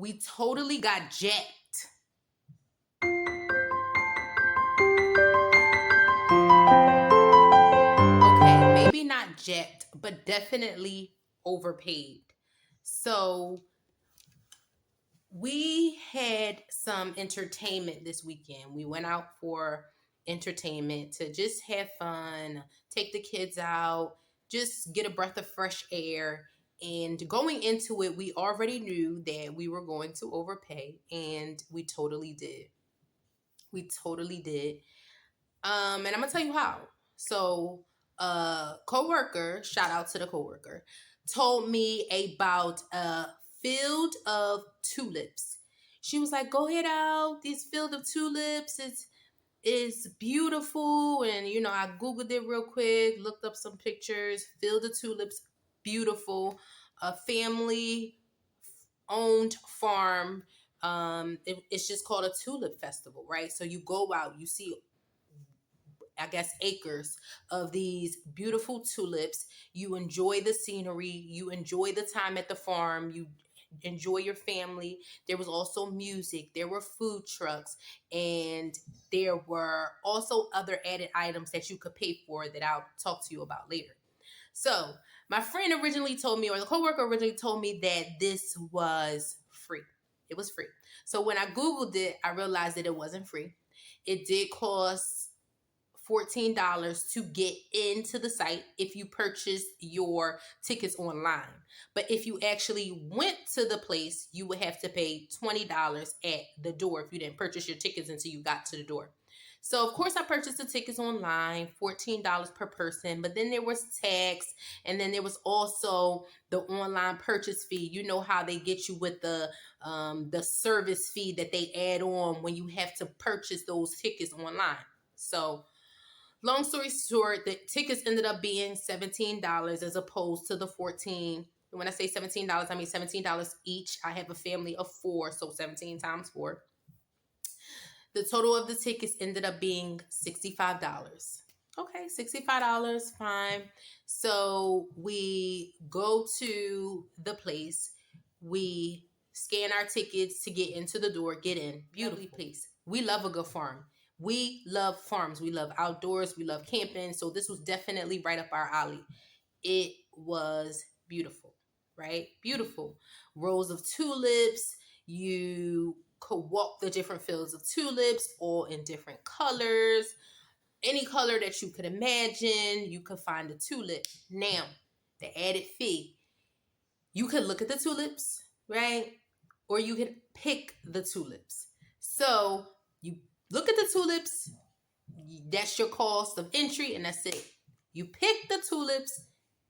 we totally got jacked. Okay, maybe not jacked, but definitely overpaid. So we had some entertainment this weekend. We went out for entertainment to just have fun, take the kids out, just get a breath of fresh air. And going into it, we already knew that we were going to overpay, and we totally did. We totally did. And I'm gonna tell you how. So, a coworker, shout out to the coworker, told me about a field of tulips. She was like, "Go head out. This field of tulips is beautiful." And I googled it real quick, looked up some pictures. Field of tulips, beautiful. A family owned farm. It's just called a tulip festival, right? So you go out, you see, I guess, acres of these beautiful tulips. You enjoy the scenery. You enjoy the time at the farm. You enjoy your family. There was also music. There were food trucks. And there were also other added items that you could pay for that I'll talk to you about later. So my friend originally told me, or the coworker originally told me, that this was free. It was free. So when I Googled it, I realized that it wasn't free. It did cost $14 to get into the site if you purchased your tickets online. But if you actually went to the place, you would have to pay $20 at the door if you didn't purchase your tickets until you got to the door. So, of course, I purchased the tickets online, $14 per person. But then there was tax, and then there was also the online purchase fee. You know how they get you with the service fee that they add on when you have to purchase those tickets online. So, long story short, the tickets ended up being $17 as opposed to the 14. When I say $17, I mean $17 each. I have a family of 4, so 17 times 4. The total of the tickets ended up being $65. Okay, $65, fine. So we go to the place. We scan our tickets to get into the door, get in. Beautiful place. We love a good farm. We love farms. We love outdoors. We love camping. So this was definitely right up our alley. It was beautiful, right? Beautiful. Rows of tulips. You could walk the different fields of tulips, all in different colors. Any color that you could imagine, you could find a tulip. Now, the added fee, you could look at the tulips, right? Or you could pick the tulips. So you look at the tulips, that's your cost of entry, and that's it. You pick the tulips,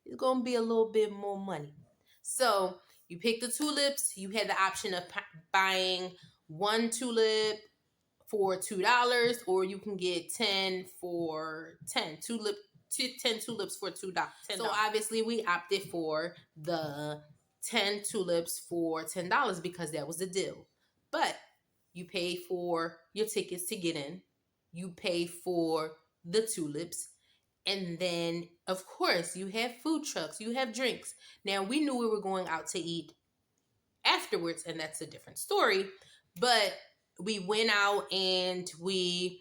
it's going to be a little bit more money. So you pick the tulips, you had the option of buying one tulip for $2, or you can get 10 for 10 10 tulips for $2. So obviously we opted for the 10 tulips for $10 because that was the deal. But you pay for your tickets to get in, you pay for the tulips, and then of course you have food trucks, you have drinks. Now we knew we were going out to eat afterwards, and that's a different story. But we went out and the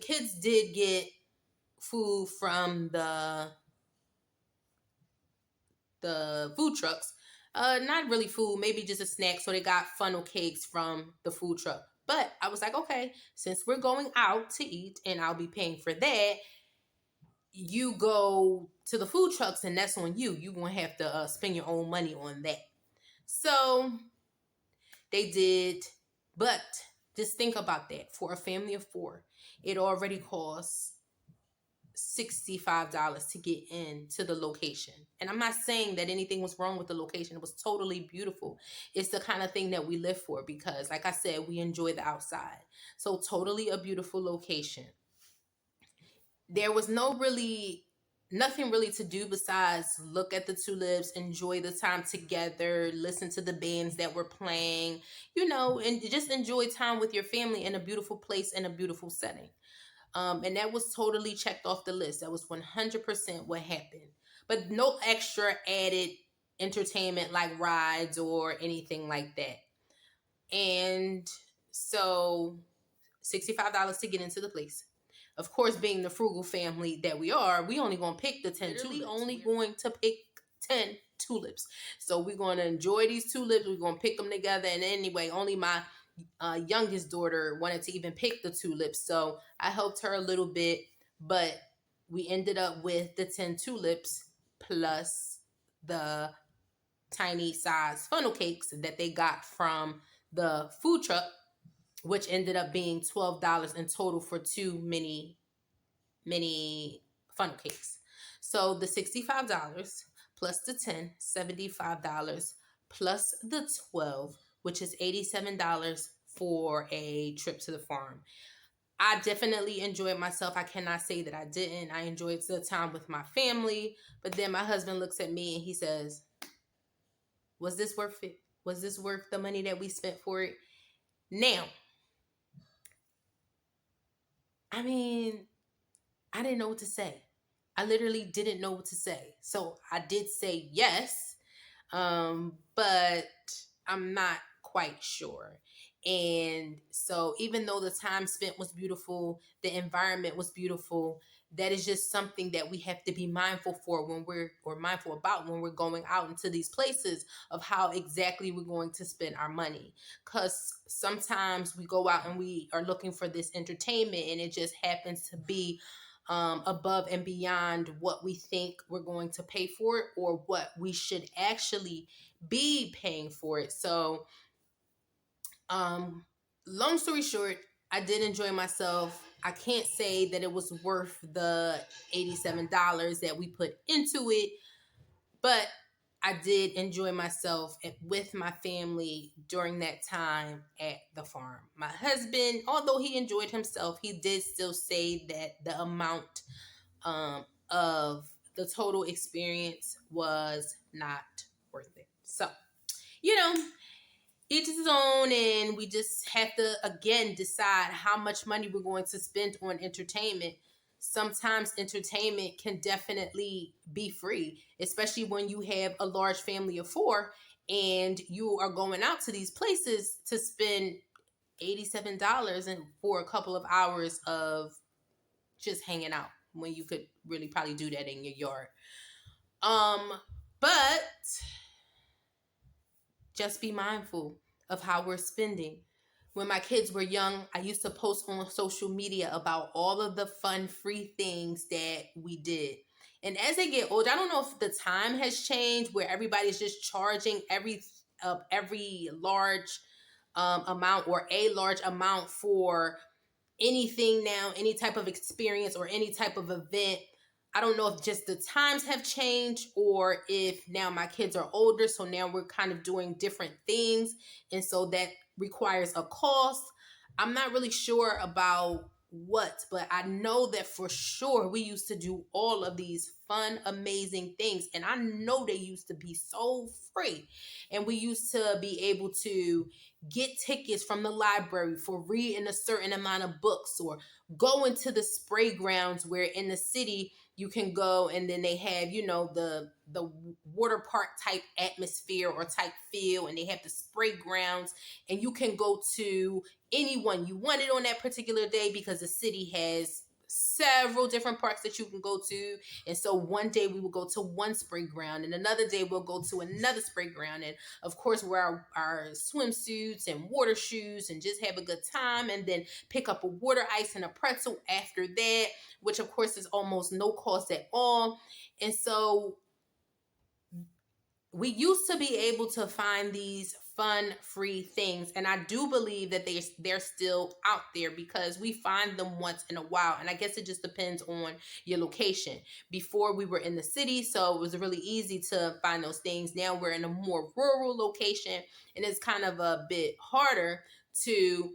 kids did get food from the food trucks. Not really food, maybe just a snack. So they got funnel cakes from the food truck. But I was like, okay, since we're going out to eat and I'll be paying for that, you go to the food trucks and that's on you. You're going to have to spend your own money on that. So they did. But just think about that. For a family of 4, it already costs $65 to get into the location. And I'm not saying that anything was wrong with the location. It was totally beautiful. It's the kind of thing that we live for because, like I said, we enjoy the outside. So totally a beautiful location. There was nothing really to do besides look at the tulips, enjoy the time together, listen to the bands that were playing, and just enjoy time with your family in a beautiful place in a beautiful setting. And that was totally checked off the list. That was 100% what happened. But no extra added entertainment like rides or anything like that. And so $65 to get into the place. Of course, being the frugal family that we are, we only gonna pick the 10 tulips. Only going to pick 10 tulips. So we're gonna enjoy these tulips. We're gonna pick them together. And anyway, only my youngest daughter wanted to even pick the tulips. So I helped her a little bit, but we ended up with the 10 tulips plus the tiny size funnel cakes that they got from the food truck, which ended up being $12 in total for two mini funnel cakes. So the $65 plus the 10, $75 plus the 12, which is $87 for a trip to the farm. I definitely enjoyed myself. I cannot say that I didn't. I enjoyed the time with my family. But then my husband looks at me and he says, was this worth it? Was this worth the money that we spent for it? Now, I mean, I didn't know what to say. I literally didn't know what to say. So I did say yes, but I'm not quite sure. And so even though the time spent was beautiful, the environment was beautiful, that is just something that we have to be mindful for when mindful about when we're going out into these places of how exactly we're going to spend our money. Because sometimes we go out and we are looking for this entertainment and it just happens to be above and beyond what we think we're going to pay for it or what we should actually be paying for it. So long story short, I did enjoy myself. I can't say that it was worth the $87 that we put into it, but I did enjoy myself with my family during that time at the farm. My husband, although he enjoyed himself, he did still say that the amount of the total experience was not worth it. So, you know, each his own, and we just have to again decide how much money we're going to spend on entertainment. Sometimes entertainment can definitely be free, especially when you have a large family of four and you are going out to these places to spend $87 and for a couple of hours of just hanging out when you could really probably do that in your yard. But just be mindful of how we're spending. When my kids were young, I used to post on social media about all of the fun, free things that we did. And as they get older, I don't know if the time has changed where everybody's just charging every large amount or a large amount for anything now, any type of experience or any type of event. I don't know if just the times have changed or if now my kids are older, so now we're kind of doing different things. And so that requires a cost. I'm not really sure about what, but I know that for sure we used to do all of these fun, amazing things. And I know they used to be so free. And we used to be able to get tickets from the library for reading a certain amount of books or go into the spray grounds where in the city you can go and then they have, you know, the water park type atmosphere or type feel, and they have the spray grounds, and you can go to anyone you wanted on that particular day because the city has several different parks that you can go to. And so one day we will go to one spray ground and another day we'll go to another spray ground, and of course wear our swimsuits and water shoes and just have a good time, and then pick up a water ice and a pretzel after that, which of course is almost no cost at all. And so we used to be able to find these fun, free things. And I do believe that they're still out there because we find them once in a while. And I guess it just depends on your location. Before we were in the city, so it was really easy to find those things. Now we're in a more rural location and it's kind of a bit harder to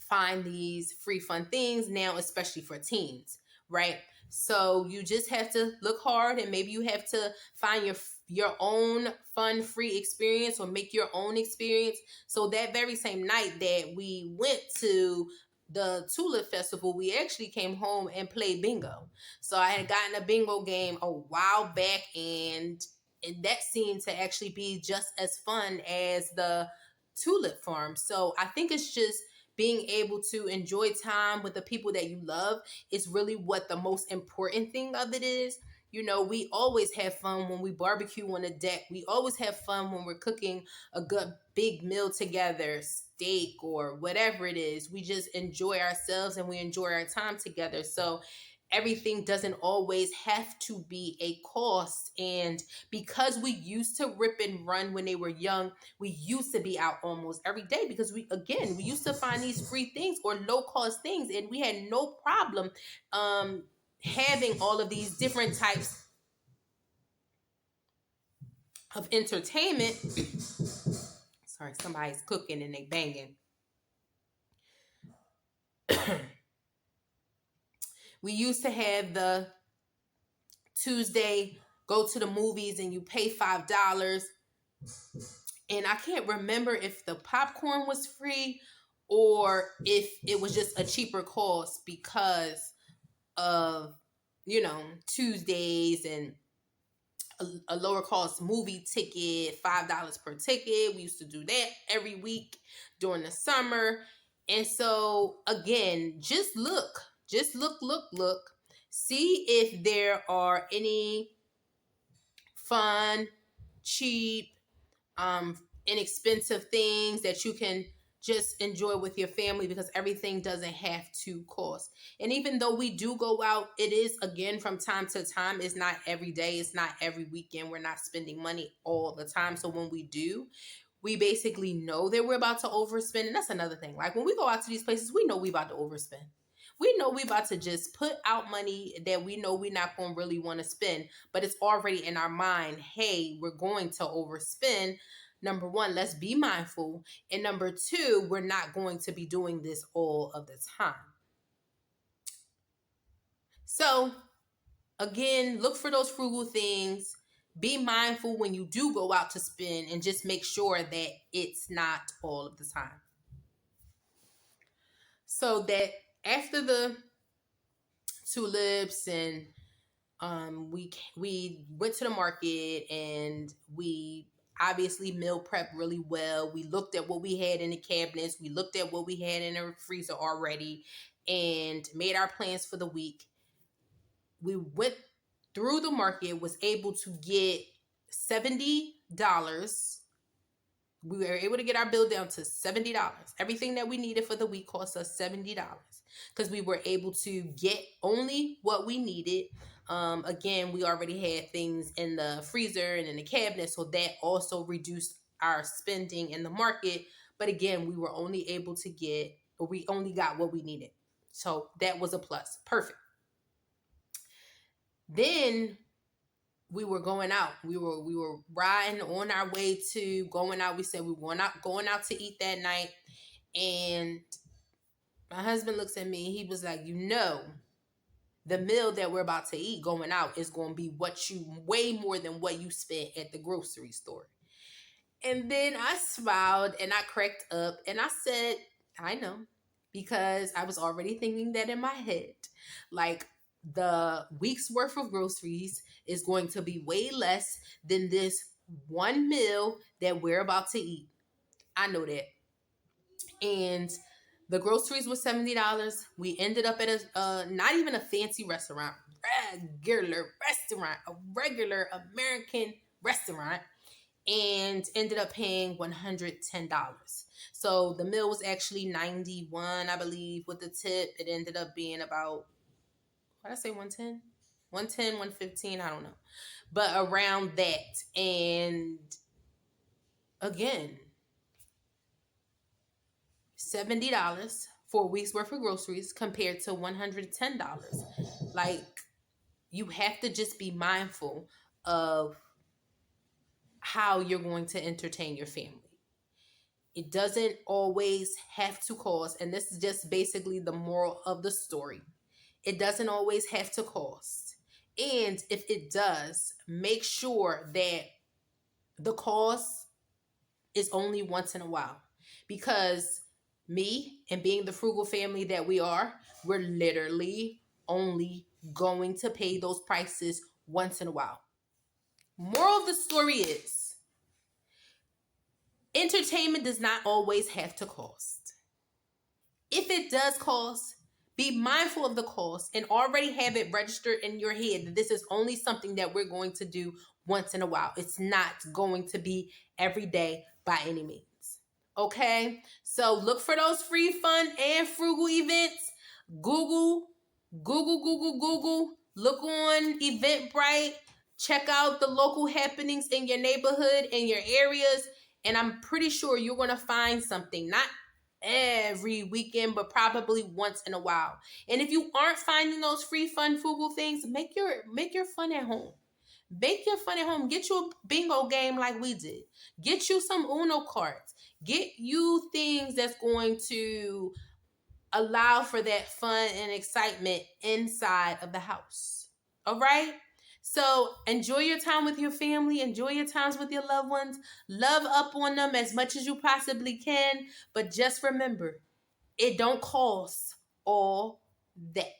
find these free fun things now, especially for teens, right? So you just have to look hard, and maybe you have to find your own fun free experience or make your own experience. So that very same night that we went to the Tulip Festival, we actually came home and played bingo. So I had gotten a bingo game a while back, and and that seemed to actually be just as fun as the tulip farm. So I think it's just being able to enjoy time with the people that you love is really what the most important thing of it is. You know, we always have fun when we barbecue on the deck. We always have fun when we're cooking a good big meal together, steak or whatever it is. We just enjoy ourselves and we enjoy our time together. So everything doesn't always have to be a cost. And because we used to rip and run when they were young, we used to be out almost every day because we used to find these free things or low cost things, and we had no problem having all of these different types of entertainment. Sorry, somebody's cooking and they banging. We used to have the Tuesday go to the movies and you pay $5. And I can't remember if the popcorn was free or if it was just a cheaper cost because of, Tuesdays and a lower cost movie ticket, $5 per ticket. We used to do that every week during the summer. And so again, just look. See if there are any fun, cheap, inexpensive things that you can just enjoy with your family, because everything doesn't have to cost. And even though we do go out, it is again from time to time. It's not every day, it's not every weekend. We're not spending money all the time. So when we do, we basically know that we're about to overspend. And that's another thing. Like when we go out to these places, we know we about to overspend. We know we about to just put out money that we know we're not going to really want to spend, but it's already in our mind, hey, we're going to overspend. Number one, let's be mindful. And number two, we're not going to be doing this all of the time. So again, look for those frugal things. Be mindful when you do go out to spend and just make sure that it's not all of the time. So that after the tulips and we went to the market and we obviously meal prep really well. We looked at what we had in the cabinets. We looked at what we had in the freezer already and made our plans for the week. We went through the market, was able to get $70. We were able to get our bill down to $70. Everything that we needed for the week cost us $70 because we were able to get only what we needed. Again, we already had things in the freezer and in the cabinet, so that also reduced our spending in the market. But again, we were only able to get, or we only got what we needed. So that was a plus. Perfect. Then we were going out. We were riding on our way to going out. We said we were not going out to eat that night. And my husband looks at me. He was like, the meal that we're about to eat going out is going to be way more than what you spent at the grocery store. And then I smiled and I cracked up and I said, I know, because I was already thinking that in my head. Like, the week's worth of groceries is going to be way less than this one meal that we're about to eat. I know that. And the groceries were $70. We ended up at not even a fancy restaurant, a regular American restaurant, and ended up paying $110. So the meal was actually $91, I believe, with the tip. It ended up being about, what did I say, 110? 110, 115, I don't know. But around that. And again, $70 for a week's worth of groceries compared to $110. Like, you have to just be mindful of how you're going to entertain your family. It doesn't always have to cost, and this is just basically the moral of the story. It doesn't always have to cost. And if it does, make sure that the cost is only once in a while. Because me and being the frugal family that we are, we're literally only going to pay those prices once in a while. Moral of the story is entertainment does not always have to cost. If it does cost, be mindful of the cost and already have it registered in your head that this is only something that we're going to do once in a while. It's not going to be every day by any means. Okay? So look for those free, fun, and frugal events. Google, Google. Look on Eventbrite. Check out the local happenings in your neighborhood, in your areas, and I'm pretty sure you're going to find something. Not every weekend, but probably once in a while. And if you aren't finding those free, fun, frugal things, make your fun at home. Make your fun at home. Get you a bingo game like we did. Get you some Uno cards. Get you things that's going to allow for that fun and excitement inside of the house. All right? So enjoy your time with your family. Enjoy your times with your loved ones. Love up on them as much as you possibly can. But just remember, it don't cost all that.